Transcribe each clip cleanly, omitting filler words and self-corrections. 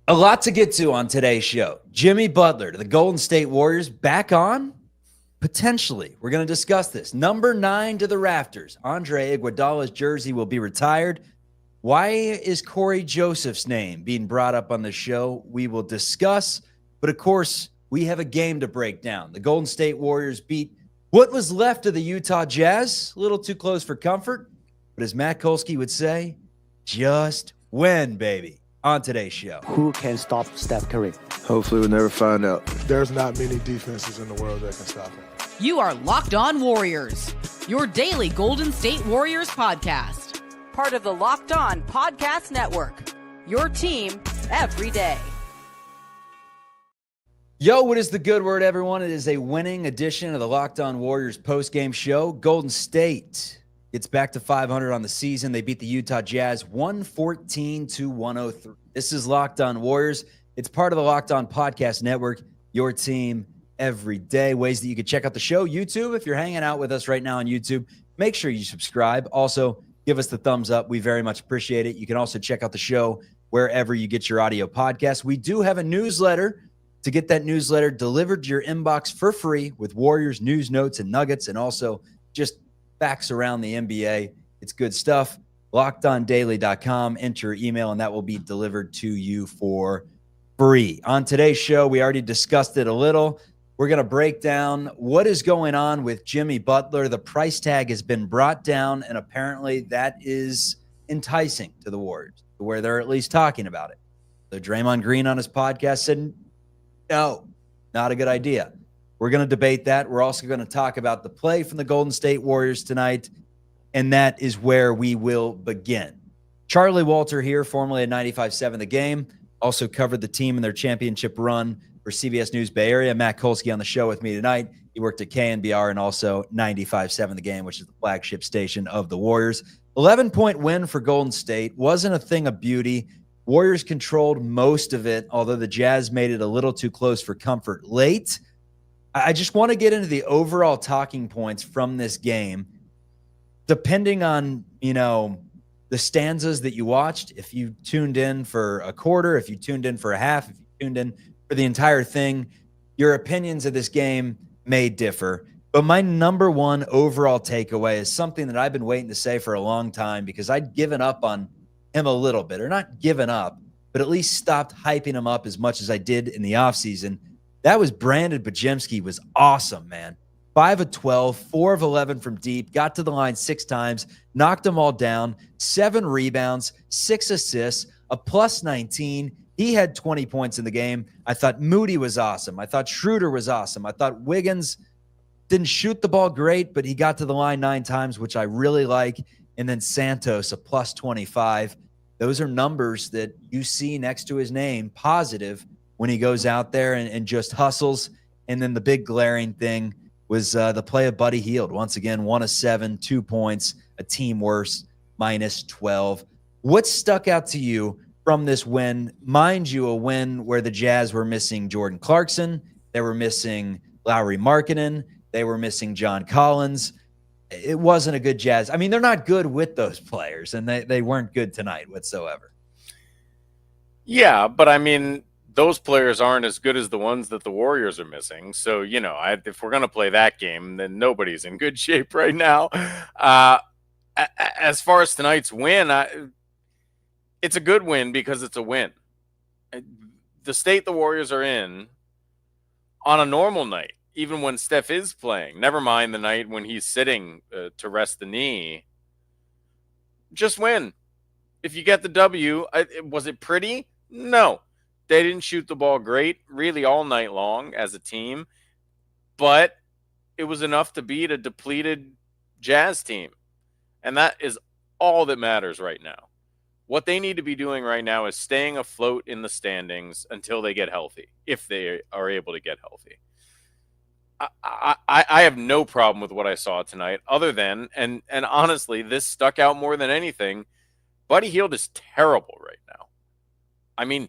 A lot to get to on today's show. Jimmy Butler to the Golden State Warriors back on? Potentially. We're going to discuss this. Number 9 to the Rafters. Andre Iguodala's jersey will be retired. Why is Corey Joseph's name being brought up on the show? We will discuss. But of course, we have a game to break down. The Golden State Warriors beat what was left of the Utah Jazz. A little too close for comfort. But as Matt Kolsky would say, just win, baby. On today's show. Who can stop Steph Curry? Hopefully we'll never find out. There's not many defenses in the world that can stop him. You are Locked On Warriors, your daily Golden State Warriors podcast. Part of the Locked On Podcast Network, your team every day. Yo, what is the good word, everyone? It is a winning edition of the Locked On Warriors postgame show. Golden State gets back to 500 on the season. They beat the Utah Jazz 114-103. This is Locked On Warriors. It's part of the Locked On Podcast Network, your team every day. Ways that you can check out the show. YouTube, if you're hanging out with us right now on YouTube, make sure you subscribe. Also, give us the thumbs up. We very much appreciate it. You can also check out the show wherever you get your audio podcasts. We do have a newsletter. To get that newsletter delivered to your inbox for free with Warriors news, notes, and nuggets, and also just facts around the NBA. It's good stuff. LockedOnDaily.com. Enter your email, and that will be delivered to you for free. On today's show, we already discussed it a little. We're going to break down what is going on with Jimmy Butler. The price tag has been brought down, and apparently that is enticing to the Warriors, where they're at least talking about it. So Draymond Green on his podcast said, no, not a good idea. We're going to debate that. We're also going to talk about the play from the Golden State Warriors tonight, and that is where we will begin. Charlie Walter here, formerly at 95.7 The Game, also covered the team in their championship run for CBS News Bay Area. Matt Kolsky on the show with me tonight. He worked at KNBR and also 95.7 The Game, which is the flagship station of the Warriors. 11-point win for Golden State. Wasn't a thing of beauty. Warriors controlled most of it, although the Jazz made it a little too close for comfort late. I just want to get into the overall talking points from this game. Depending on, the stanzas that you watched, if you tuned in for a quarter, if you tuned in for a half, if you tuned in for the entire thing, your opinions of this game may differ. But my number one overall takeaway is something that I've been waiting to say for a long time because I'd given up on him a little bit, or not given up, but at least stopped hyping him up as much as I did in the offseason. That was Brandon Bajemski was awesome, man. 5 of 12, 4 of 11 from deep, got to the line 6 times, knocked them all down, 7 rebounds, 6 assists, a plus 19. He had 20 points in the game. I thought Moody was awesome. I thought Schroeder was awesome. I thought Wiggins didn't shoot the ball great, but he got to the line 9 times, which I really like. And then Santos, a plus 25. Those are numbers that you see next to his name, positive, when he goes out there and just hustles. And then the big glaring thing was the play of Buddy Hield. Once again, 1 of 7, 2 points, a team worst, minus 12. What stuck out to you from this win? Mind you, a win where the Jazz were missing Jordan Clarkson. They were missing Lauri Markkanen. They were missing John Collins. It wasn't a good Jazz. I mean, they're not good with those players, and they weren't good tonight whatsoever. Yeah, but I mean, those players aren't as good as the ones that the Warriors are missing. So, if we're going to play that game, then nobody's in good shape right now. As far as tonight's win, it's a good win because it's a win. The state the Warriors are in on a normal night, even when Steph is playing, never mind the night when he's sitting to rest the knee, just win. If you get the W, was it pretty? No. They didn't shoot the ball great, really all night long as a team, but it was enough to beat a depleted Jazz team. And that is all that matters right now. What they need to be doing right now is staying afloat in the standings until they get healthy, if they are able to get healthy. I have no problem with what I saw tonight, other than, and honestly, this stuck out more than anything. Buddy Hield is terrible right now. I mean,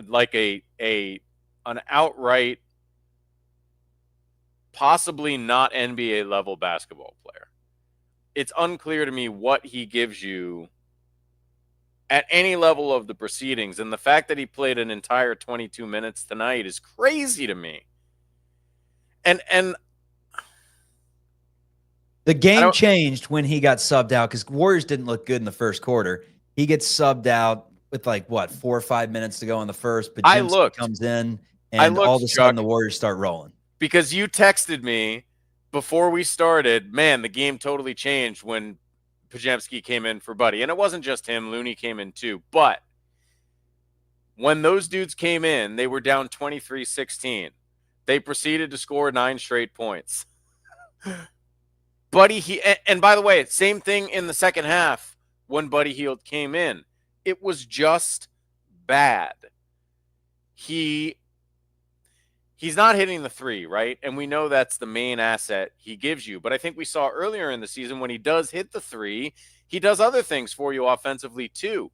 like an outright, possibly not NBA level basketball player. It's unclear to me what he gives you at any level of the proceedings. And the fact that he played an entire 22 minutes tonight is crazy to me. And the game changed when he got subbed out because Warriors didn't look good in the first quarter. He gets subbed out with 4 or 5 minutes to go in the first. But Jimmy comes in, and all of a sudden the Warriors start rolling. Because you texted me before we started, man, the game totally changed when Podziemski came in for Buddy. And it wasn't just him. Looney came in too. But when those dudes came in, they were down 23-16. They proceeded to score 9 straight points. And by the way, same thing in the second half when Buddy Hield came in. It was just bad. He's not hitting the three, right? And we know that's the main asset he gives you. But I think we saw earlier in the season when he does hit the three, he does other things for you offensively too.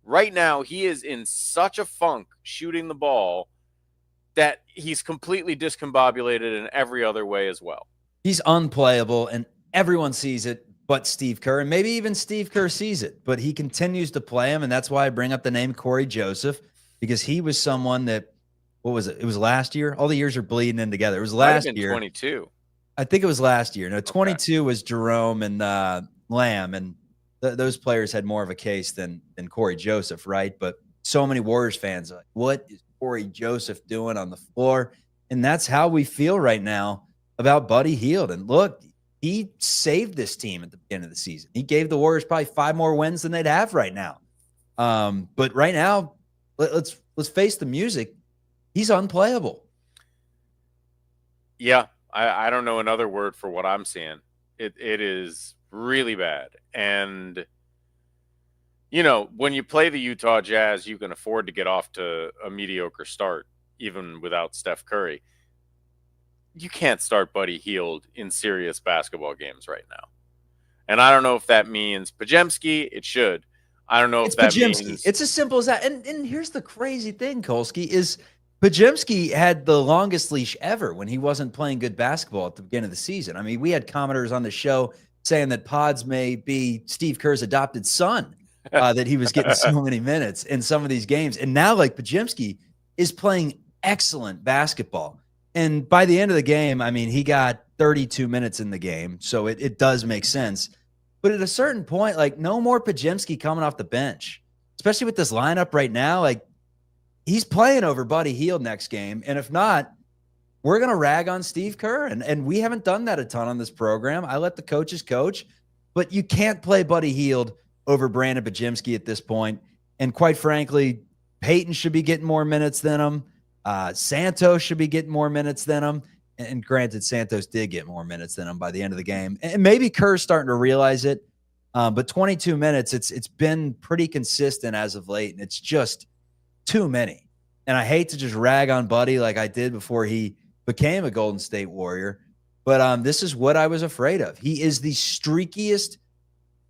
Right now, he is in such a funk shooting the ball that he's completely discombobulated in every other way as well. He's unplayable, and everyone sees it but Steve Kerr, and maybe even Steve Kerr sees it, but he continues to play him, and that's why I bring up the name Corey Joseph, because he was someone that, what was it? It was last year? All the years are bleeding in together. It was last year. 22. I think it was last year. No, 22 was Jerome and Lamb, and those players had more of a case than Corey Joseph, right? But so many Warriors fans are like, what is Corey Joseph doing on the floor? And that's how we feel right now about Buddy Hield. And look, he saved this team at the beginning of the season. He gave the Warriors probably 5 more wins than they'd have right now. But right now, let's face the music. He's unplayable. Yeah, I don't know another word for what I'm seeing. It is really bad. And, you know, when you play the Utah Jazz, you can afford to get off to a mediocre start, even without Steph Curry. You can't start Buddy Hield in serious basketball games right now. And I don't know if that means Podziemski. It should. I don't know if that means... It's as simple as that. And here's the crazy thing, Kolsky, is Podziemski had the longest leash ever when he wasn't playing good basketball at the beginning of the season. I mean, we had commenters on the show saying that Pods may be Steve Kerr's adopted son, that he was getting so many minutes in some of these games. And now, like, Podziemski is playing excellent basketball. And by the end of the game, I mean, he got 32 minutes in the game, so it does make sense. But at a certain point, like, no more Podziemski coming off the bench, especially with this lineup right now. Like, he's playing over Buddy Hield next game. And if not, we're going to rag on Steve Kerr. And we haven't done that a ton on this program. I let the coaches coach. But you can't play Buddy Hield over Brandon Podziemski at this point. And quite frankly, Peyton should be getting more minutes than him. Santos should be getting more minutes than him. And granted, Santos did get more minutes than him by the end of the game. And maybe Kerr's starting to realize it. But 22 minutes, it's been pretty consistent as of late. And it's just too many. And I hate to just rag on Buddy like I did before he became a Golden State Warrior. But this is what I was afraid of. He is the streakiest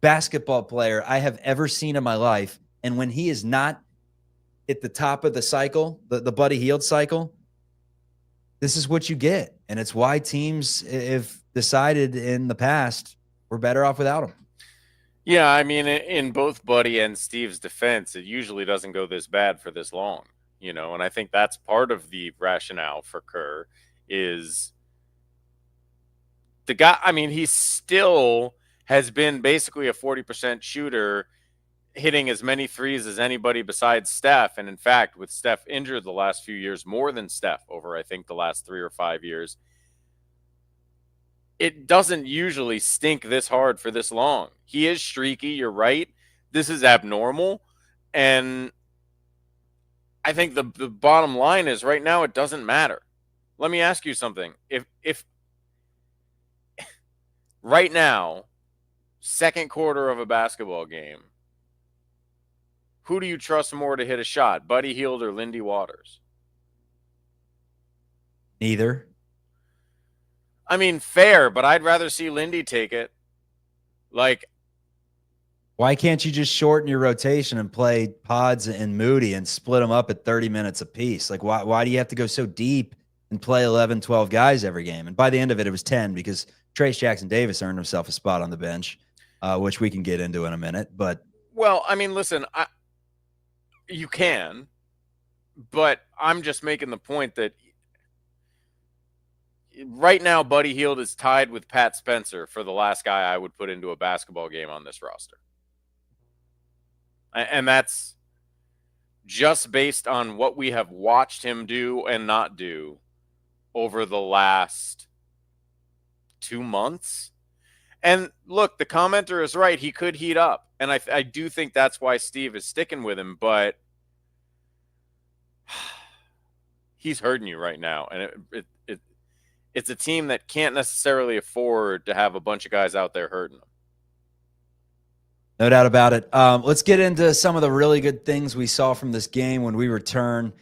basketball player I have ever seen in my life. And when he is not at the top of the cycle, the Buddy Hield cycle, this is what you get. And it's why teams have decided in the past we're better off without him. Yeah, I mean, in both Buddy and Steve's defense, it usually doesn't go this bad for this long, you know, and I think that's part of the rationale for Kerr is the guy. I mean, he still has been basically a 40% shooter, hitting as many threes as anybody besides Steph. And in fact, with Steph injured the last few years, more than Steph over, I think, the last 3 or 5 years, it doesn't usually stink this hard for this long. He is streaky. You're right. This is abnormal. And I think the bottom line is right now, it doesn't matter. Let me ask you something. If right now, second quarter of a basketball game, who do you trust more to hit a shot, Buddy Hield or Lindy Waters? Neither. I mean, fair, but I'd rather see Lindy take it. Like, why can't you just shorten your rotation and play Pods and Moody and split them up at 30 minutes apiece? Like, why do you have to go so deep and play 11, 12 guys every game? And by the end of it, it was 10 because Trace Jackson-Davis earned himself a spot on the bench, which we can get into in a minute. But well, I mean, listen, You can, but I'm just making the point that right now, Buddy Hield is tied with Pat Spencer for the last guy I would put into a basketball game on this roster. And that's just based on what we have watched him do and not do over the last 2 months. And look, the commenter is right. He could heat up. And I do think that's why Steve is sticking with him. But he's hurting you right now. And it's a team that can't necessarily afford to have a bunch of guys out there hurting them. No doubt about it. Let's get into some of the really good things we saw from this game when we return.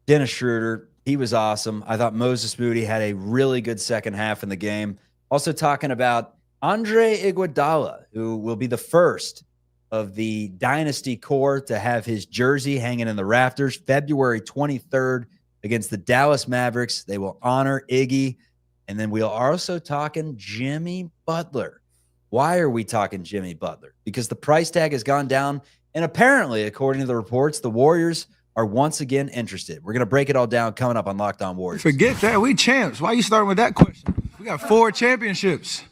Dennis Schroeder, he was awesome. I thought Moses Moody had a really good second half in the game. Also talking about Andre Iguodala, who will be the first of the Dynasty core to have his jersey hanging in the Rafters February 23rd against the Dallas Mavericks. They will honor Iggy. And then we'll also talking Jimmy Butler. Why are we talking Jimmy Butler? Because the price tag has gone down. And apparently, according to the reports, the Warriors are once again interested. We're going to break it all down coming up on Locked On Warriors. Forget that. We champs. Why are you starting with that question? We got 4 championships.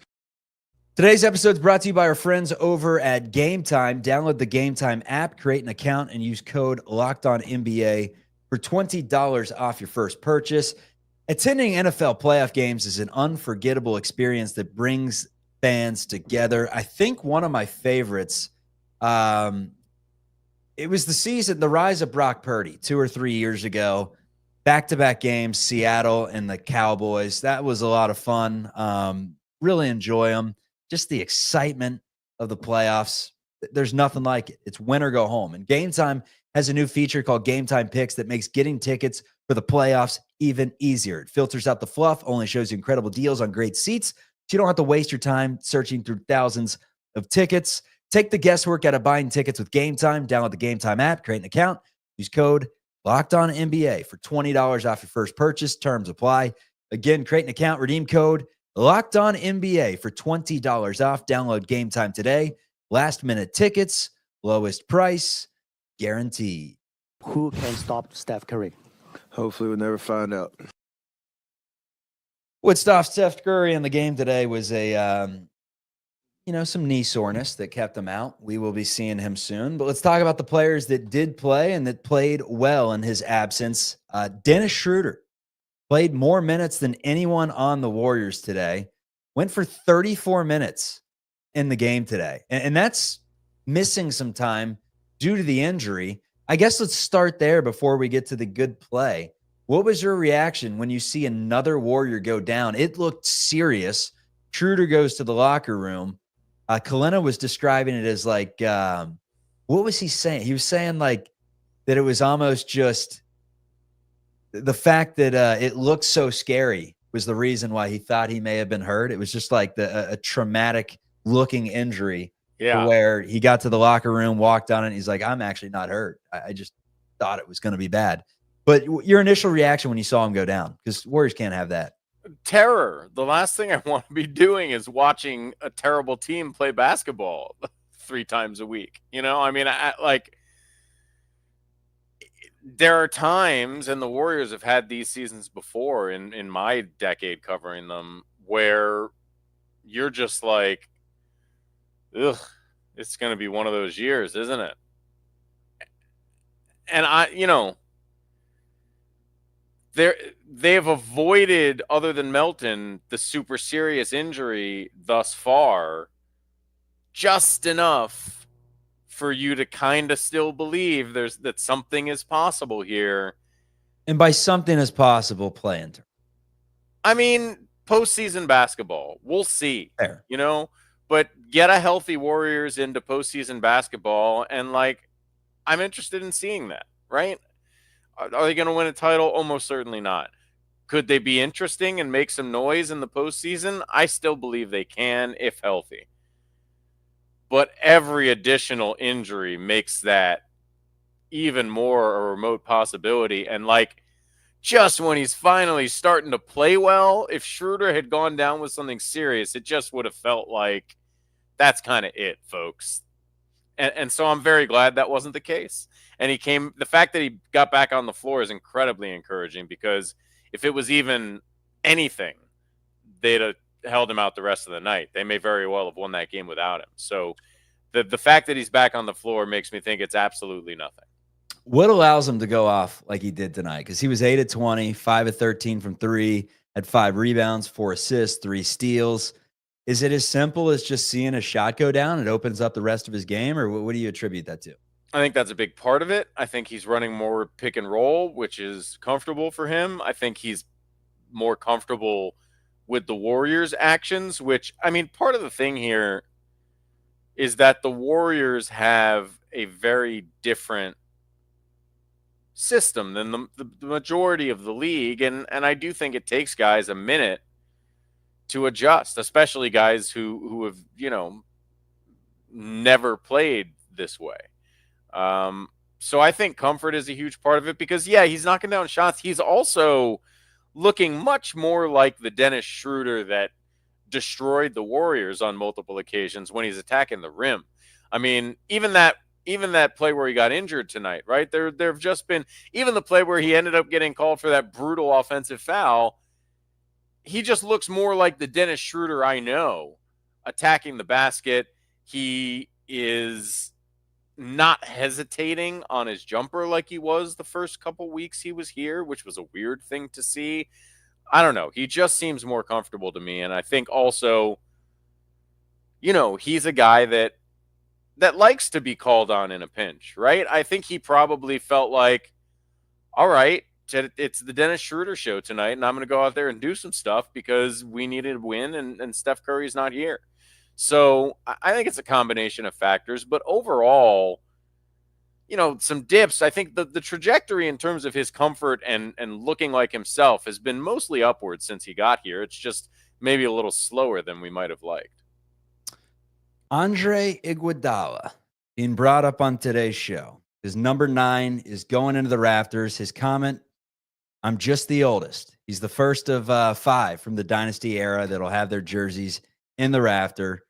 Today's episode is brought to you by our friends over at Gametime. Download the Gametime app, create an account, and use code LOCKEDONNBA for $20 off your first purchase. Attending NFL playoff games is an unforgettable experience that brings fans together. I think one of my favorites, it was the rise of Brock Purdy 2 or 3 years ago. Back-to-back games, Seattle and the Cowboys. That was a lot of fun. Really enjoy them. Just the excitement of the playoffs. There's nothing like it. It's win or go home. And Gametime has a new feature called Gametime Picks that makes getting tickets for the playoffs even easier. It filters out the fluff, only shows you incredible deals on great seats, so you don't have to waste your time searching through thousands of tickets. Take the guesswork out of buying tickets with Gametime. Download the Gametime app, create an account, use code LOCKEDONNBA for $20 off your first purchase. Terms apply. Again, create an account, redeem code LOCKEDONNBA for $20 off. Download Gametime today. Last minute tickets, lowest price, guaranteed. Who can stop Steph Curry? Hopefully, we'll never find out. What stopped Steph Curry in the game today was some knee soreness that kept him out. We will be seeing him soon. But let's talk about the players that did play and that played well in his absence. Dennis Schroeder played more minutes than anyone on the Warriors today. Went for 34 minutes in the game today. And that's missing some time due to the injury. I guess let's start there before we get to the good play. What was your reaction when you see another Warrior go down? It looked serious. Schroeder goes to the locker room. Kalina was describing it as like, what was he saying? He was saying like that it was almost just the fact that it looked so scary was the reason why he thought he may have been hurt. It was just like a traumatic looking injury. Yeah. Where he got to the locker room, walked on it, and he's like, I'm actually not hurt. I just thought it was going to be bad. But your initial reaction when you saw him go down, because Warriors can't have that. Terror. The last thing I want to be doing is watching a terrible team play basketball 3 times a week. I mean, there are times, and the Warriors have had these seasons before in my decade covering them, where you're just like, ugh, it's going to be one of those years, isn't it? And they've avoided, other than Melton, the super serious injury thus far, just enough for you to kind of still believe that something is possible here. And by something is possible, playing. I mean, postseason basketball, we'll see. Fair. But get a healthy Warriors into postseason basketball, and I'm interested in seeing that, right? Are they going to win a title? Almost certainly not. Could they be interesting and make some noise in the postseason? I still believe they can if healthy. But every additional injury makes that even more a remote possibility. And just when he's finally starting to play well, if Schroeder had gone down with something serious, it just would have felt like that's kind of it, folks. And so I'm very glad that wasn't the case. And the fact that he got back on the floor is incredibly encouraging, because if it was even anything, they'd have held him out the rest of the night. They may very well have won that game without him. So the fact that he's back on the floor makes me think it's absolutely nothing. What allows him to go off like he did tonight? Because he was 8 of 20, 5 of 13 from three, had 5 rebounds, 4 assists, 3 steals. Is it as simple as just seeing a shot go down? It opens up the rest of his game, or what do you attribute that to? I think that's a big part of it. I think he's running more pick and roll, which is comfortable for him. I think he's more comfortable with the Warriors' actions, which, I mean, part of the thing here is that the Warriors have a very different system than the majority of the league. And I do think it takes guys a minute to adjust, especially guys who have, never played this way. So I think comfort is a huge part of it, because, he's knocking down shots. He's also looking much more like the Dennis Schroeder that destroyed the Warriors on multiple occasions when he's attacking the rim. I mean, even that play where he got injured tonight, right? There have just been, even the play where he ended up getting called for that brutal offensive foul. He just looks more like the Dennis Schroeder I know, attacking the basket. He is not hesitating on his jumper like he was the first couple weeks he was here, which was a weird thing to see. I don't know. He just seems more comfortable to me. And I think also, he's a guy that likes to be called on in a pinch, right? I think he probably felt like, all right, it's the Dennis Schroeder show tonight, and I'm going to go out there and do some stuff because we needed a win, and Steph Curry's not here. So I think it's a combination of factors. But overall, some dips. I think the trajectory in terms of his comfort and looking like himself has been mostly upward since he got here. It's just maybe a little slower than we might have liked. Andre Iguodala being brought up on today's show. His number 9 is going into the Rafters. His comment, "I'm just the oldest." He's the first of 5 from the Dynasty era that'll have their jerseys in the Rafter.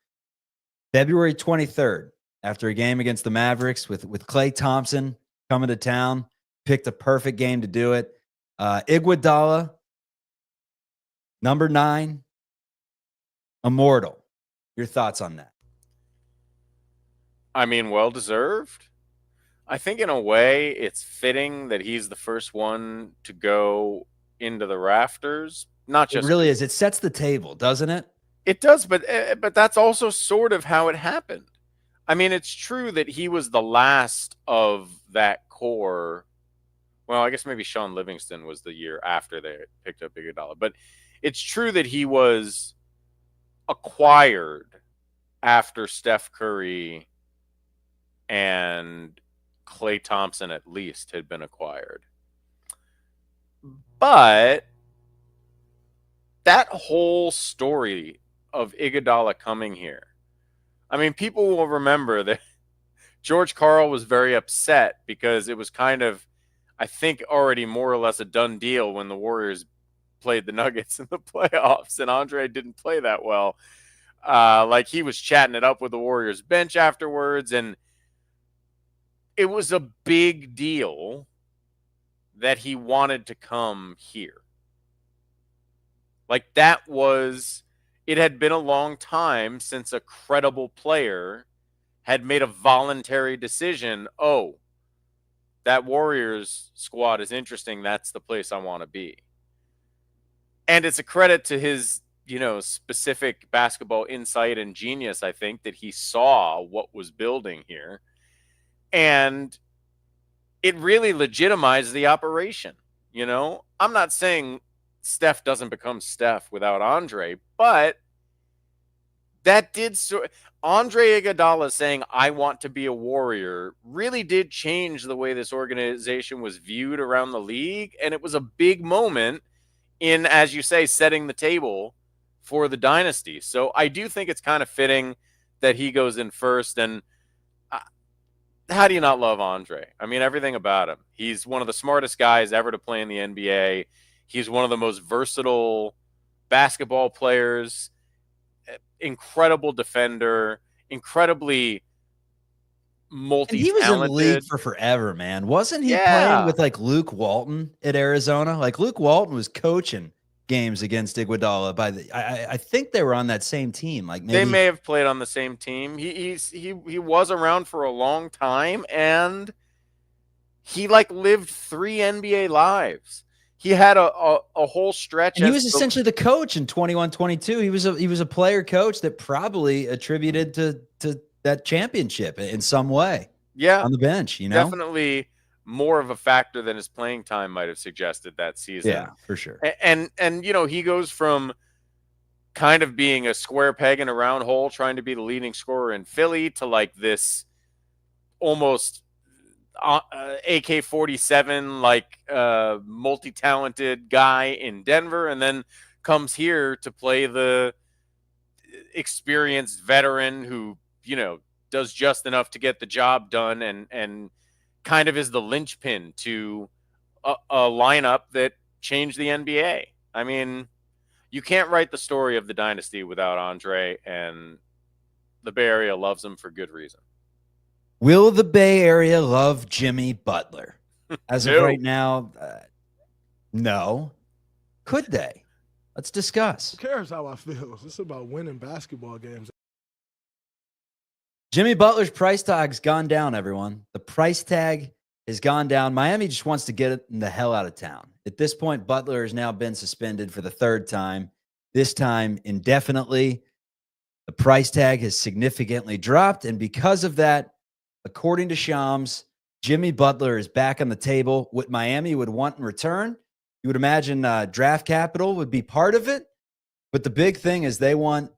February 23rd, after a game against the Mavericks with Klay Thompson coming to town, picked a perfect game to do it. Iguodala, number 9, immortal. Your thoughts on that? I mean, well-deserved. I think in a way it's fitting that he's the first one to go into the Rafters. Not just It really is. It sets the table, doesn't it? It does, but that's also sort of how it happened. I mean, it's true that he was the last of that core. Well, I guess maybe Sean Livingston was the year after they picked up Iguodala. But it's true that he was acquired after Steph Curry and Klay Thompson at least had been acquired. But that whole story of Iguodala coming here, I mean, people will remember that George Karl was very upset because it was kind of, I think, already more or less a done deal when the Warriors played the Nuggets in the playoffs, and Andre didn't play that well. Like, he was chatting it up with the Warriors bench afterwards, and it was a big deal that he wanted to come here. Like, it had been a long time since a credible player had made a voluntary decision. Oh, that Warriors squad is interesting. That's the place I want to be. And it's a credit to his, specific basketball insight and genius, I think, that he saw what was building here. And it really legitimized the operation. I'm not saying Steph doesn't become Steph without Andre, but that did Andre Iguodala saying, "I want to be a Warrior," really did change the way this organization was viewed around the league. And it was a big moment in, as you say, setting the table for the dynasty. So I do think it's kind of fitting that he goes in first. And how do you not love Andre? I mean, everything about him. He's one of the smartest guys ever to play in the NBA. He's one of the most versatile basketball players, incredible defender, incredibly And he was in the league multi-talented. for forever, man. Wasn't he Yeah. playing with like Luke Walton at Arizona? Like Luke Walton was coaching games against Iguodala by the I think they were on that same team. Like maybe They may have played on the same team. He was around for a long time, and he like lived 3 NBA lives. He had a whole stretch. and he was essentially the coach in 21-22. He was a player coach that probably attributed to that championship in some way. Yeah, On the bench, you know? definitely more of a factor than his playing time might have suggested that season. Yeah, for sure. And he goes from kind of being a square peg in a round hole, trying to be the leading scorer in Philly, to like this almost AK-47 like multi-talented guy in Denver, and then comes here to play the experienced veteran who does just enough to get the job done, and kind of is the linchpin to a lineup that changed the NBA. I mean, you can't write the story of the dynasty without Andre, and the Bay Area loves him for good reason. Will the Bay Area love Jimmy Butler? As of No. right now, no. Could they? Let's discuss. Who cares how I feel? It's about winning basketball games. Jimmy Butler's price tag's gone down, everyone. The price tag has gone down. Miami just wants to get the hell out of town. At this point, Butler has now been suspended for the 3rd time, this time indefinitely. The price tag has significantly dropped, and because of that, according to Shams, Jimmy Butler is back on the table. What Miami would want in return, you would imagine draft capital would be part of it. But the big thing is they want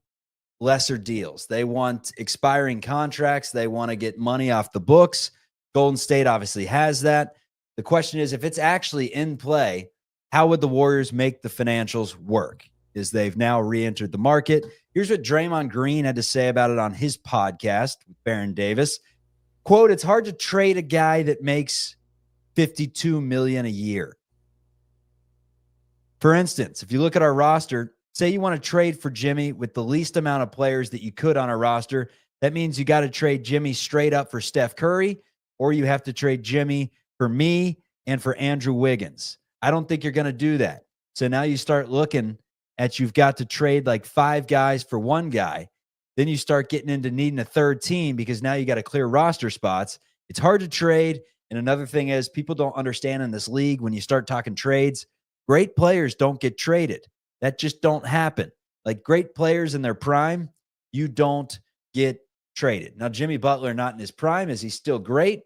lesser deals. They want expiring contracts. They want to get money off the books. Golden State obviously has that. The question is, if it's actually in play, how would the Warriors make the financials work? Is they've now re-entered the market. Here's what Draymond Green had to say about it on his podcast with Baron Davis. Quote, "It's hard to trade a guy that makes $52 million a year. For instance, if you look at our roster, say you want to trade for Jimmy with the least amount of players that you could on our roster, that means you got to trade Jimmy straight up for Steph Curry, or you have to trade Jimmy for me and for Andrew Wiggins. I don't think you're going to do that. So now you start looking at you've got to trade like 5 guys for 1 guy. Then you start getting into needing a 3rd team because now you got to clear roster spots. It's hard to trade. And another thing is, people don't understand in this league, when you start talking trades, great players don't get traded. That just don't happen. Like great players in their prime, you don't get traded. Now, Jimmy Butler, not in his prime. Is he still great?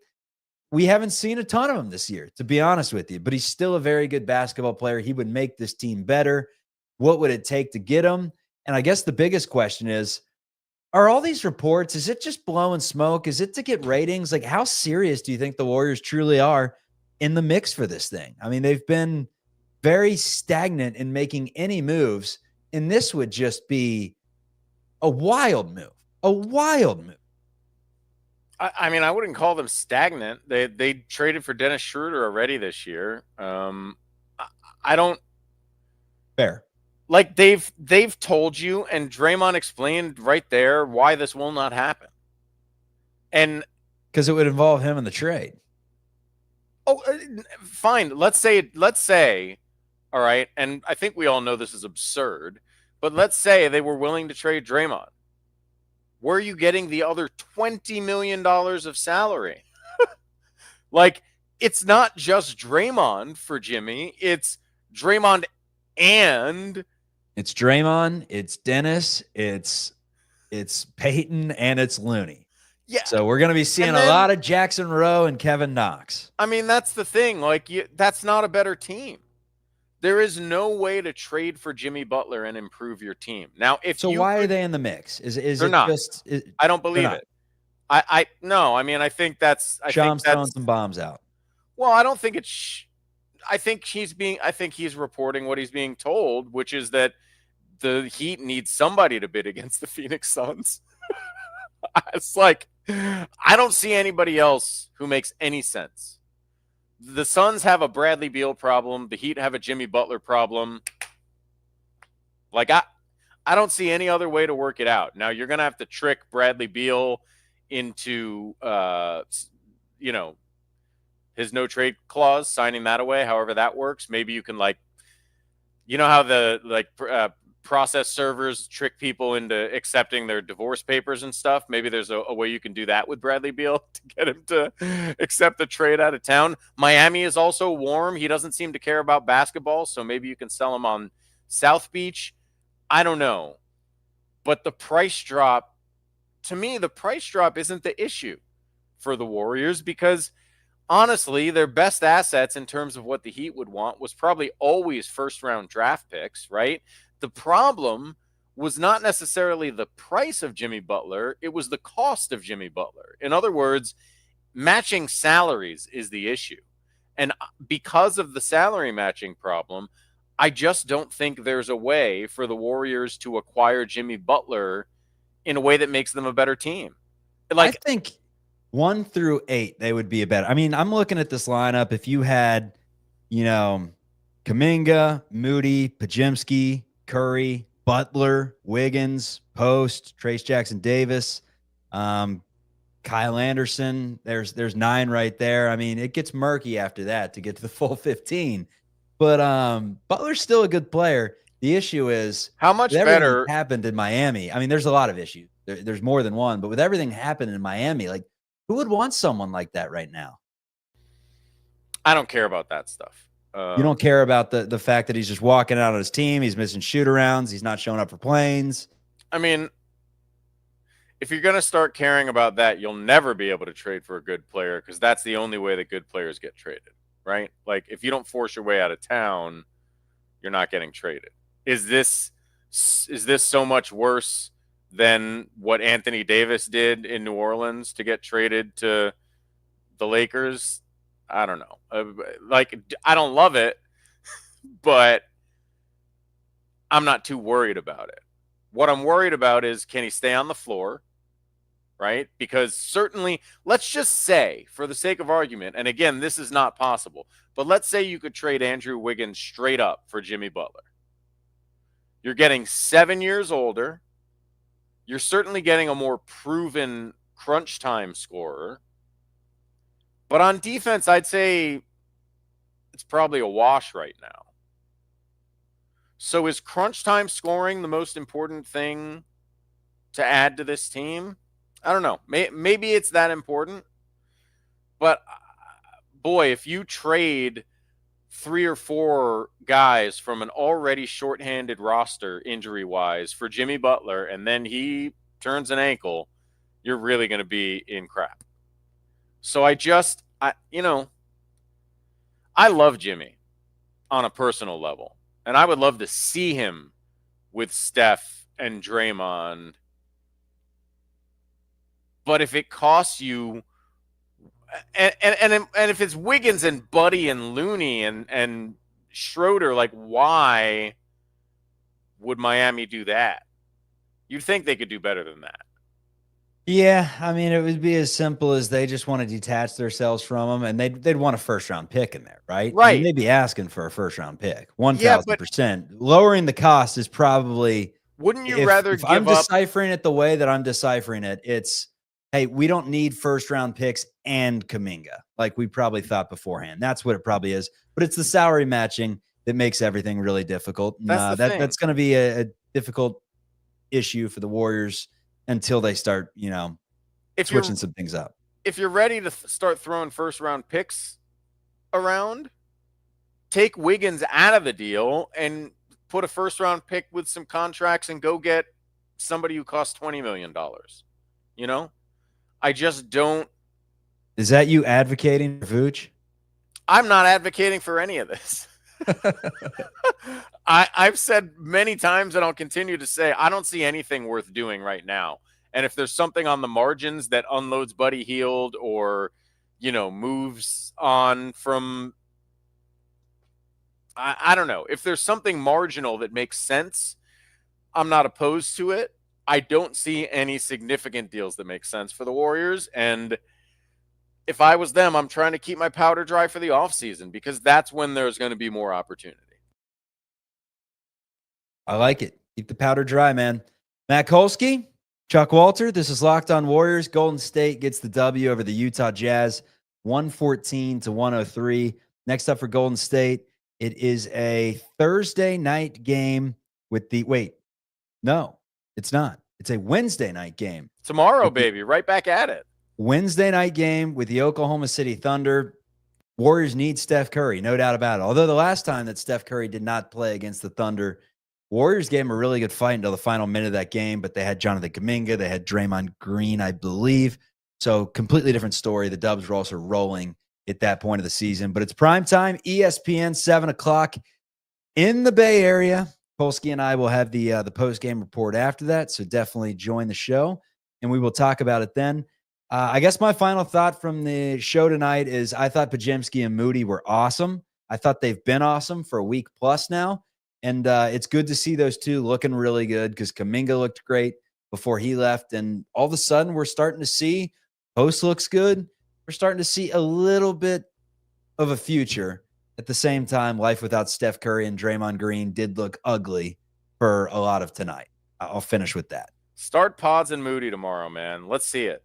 We haven't seen a ton of him this year, to be honest with you, but he's still a very good basketball player. He would make this team better. What would it take to get him? And I guess the biggest question is, are all these reports, is it just blowing smoke? Is it to get ratings? Like, how serious do you think the Warriors truly are in the mix for this thing? I mean, they've been very stagnant in making any moves, and this would just be a wild move. A wild move. I mean, I wouldn't call them stagnant. They traded for Dennis Schroeder already this year. I don't. Fair. Like they've told you, and Draymond explained right there why this will not happen. And because it would involve him in the trade. Oh, fine. Let's say, all right. And I think we all know this is absurd, but let's say they were willing to trade Draymond. Where are you getting the other $20 million of salary? Like, it's not just Draymond for Jimmy. It's Draymond and it's Draymond, it's Dennis, it's Peyton, and it's Looney. Yeah. So we're going to be seeing a lot of Jackson Rowe and Kevin Knox. I mean, that's the thing. Like, that's not a better team. There is no way to trade for Jimmy Butler and improve your team. Now, why are they in the mix? Is they're it not. just? I don't believe it. No. I mean, I think that's. Shams throwing some bombs out. Well, I don't think it's. I think he's reporting what he's being told, which is that the Heat needs somebody to bid against the Phoenix Suns. It's like, I don't see anybody else who makes any sense. The Suns have a Bradley Beal problem. The Heat have a Jimmy Butler problem. Like, I don't see any other way to work it out. Now, you're going to have to trick Bradley Beal into, his no trade clause, signing that away, however that works. Maybe you can how the process servers trick people into accepting their divorce papers and stuff. Maybe there's a way you can do that with Bradley Beal to get him to accept the trade out of town. Miami is also warm. He doesn't seem to care about basketball, so maybe you can sell him on South Beach. I don't know. But the price drop, to me, the price drop isn't the issue for the Warriors, because honestly, their best assets in terms of what the Heat would want was probably always first-round draft picks, right? The problem was not necessarily the price of Jimmy Butler. It was the cost of Jimmy Butler. In other words, matching salaries is the issue. And because of the salary matching problem, I just don't think there's a way for the Warriors to acquire Jimmy Butler in a way that makes them a better team. I think 1 through 8, they would be a better. I mean, I'm looking at this lineup. If you had, Kuminga, Moody, Pajimski, Curry, Butler, Wiggins, Post, Trace Jackson Davis, Kyle Anderson, there's 9 right there. I mean, it gets murky after that to get to the full 15. But Butler's still a good player. The issue is how much better happened in Miami. I mean, there's a lot of issues. There's more than one, but with everything happening in Miami, who would want someone like that right now? I don't care about that stuff. You don't care about the fact that he's just walking out on his team. He's missing shoot-arounds. He's not showing up for planes. I mean, if you're going to start caring about that, you'll never be able to trade for a good player, because that's the only way that good players get traded, right? If you don't force your way out of town, you're not getting traded. Is this so much worse than what Anthony Davis did in New Orleans to get traded to the Lakers? I don't know. I don't love it, but I'm not too worried about it. What I'm worried about is, can he stay on the floor, right? Because certainly, let's just say, for the sake of argument, and again, this is not possible, but let's say you could trade Andrew Wiggins straight up for Jimmy Butler. You're getting 7 years older. You're certainly getting a more proven crunch time scorer. But on defense, I'd say it's probably a wash right now. So is crunch time scoring the most important thing to add to this team? I don't know. Maybe it's that important. But, boy, if you trade 3 or 4 guys from an already shorthanded roster injury-wise for Jimmy Butler, and then he turns an ankle, you're really going to be in crap. So I love Jimmy on a personal level, and I would love to see him with Steph and Draymond. But if it costs you, and if it's Wiggins and Buddy and Looney and Schroeder, why would Miami do that? You'd think they could do better than that. Yeah, I mean, it would be as simple as they just want to detach themselves from them, and they'd want a first-round pick in there, right? Right. I mean, they'd be asking for a first-round pick, 1,000%. Lowering the cost is probably. Wouldn't you rather if I'm deciphering it the way that I'm deciphering it, it's, hey, we don't need first-round picks and Kuminga like we probably thought beforehand. That's what it probably is. But it's the salary matching that makes everything really difficult. That's going to be a difficult issue for the Warriors until they start, switching some things up. If you're ready to start throwing first-round picks around, take Wiggins out of the deal and put a first-round pick with some contracts and go get somebody who costs $20 million. I just don't. Is that you advocating for Vooch? I'm not advocating for any of this. I've said many times, and I'll continue to say, I don't see anything worth doing right now. And if there's something on the margins that unloads Buddy Hield or, moves on from, I don't know. If there's something marginal that makes sense, I'm not opposed to it. I don't see any significant deals that make sense for the Warriors. And if I was them, I'm trying to keep my powder dry for the offseason, because that's when there's going to be more opportunity. I like it. Keep the powder dry, man. Matt Kolsky, Chuck Walter, this is Locked On Warriors. Golden State gets the W over the Utah Jazz, 114-103. Next up for Golden State, it is a Thursday night game with the no, it's not. It's a Wednesday night game. Tomorrow, baby, right back at it. Wednesday night game with the Oklahoma City Thunder. Warriors need Steph Curry, no doubt about it. Although the last time that Steph Curry did not play against the Thunder, Warriors gave him a really good fight until the final minute of that game, but they had Jonathan Kuminga, they had Draymond Green, I believe. So completely different story. The Dubs were also rolling at that point of the season, but it's prime time, ESPN, 7 o'clock in the Bay Area. Polsky and I will have the post-game report after that, so definitely join the show, and we will talk about it then. I guess my final thought from the show tonight is I thought Podziemski and Moody were awesome. I thought they've been awesome for a week plus now, and it's good to see those two looking really good because Kuminga looked great before he left, and all of a sudden we're starting to see Post looks good. We're starting to see a little bit of a future. At the same time, life without Steph Curry and Draymond Green did look ugly for a lot of tonight. I'll finish with that. Start Pods and Moody tomorrow, man. Let's see it.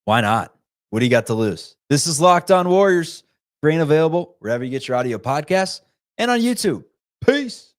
Why not? What do you got to lose? This is Locked On Warriors. Free and available wherever you get your audio podcasts and on YouTube. Peace.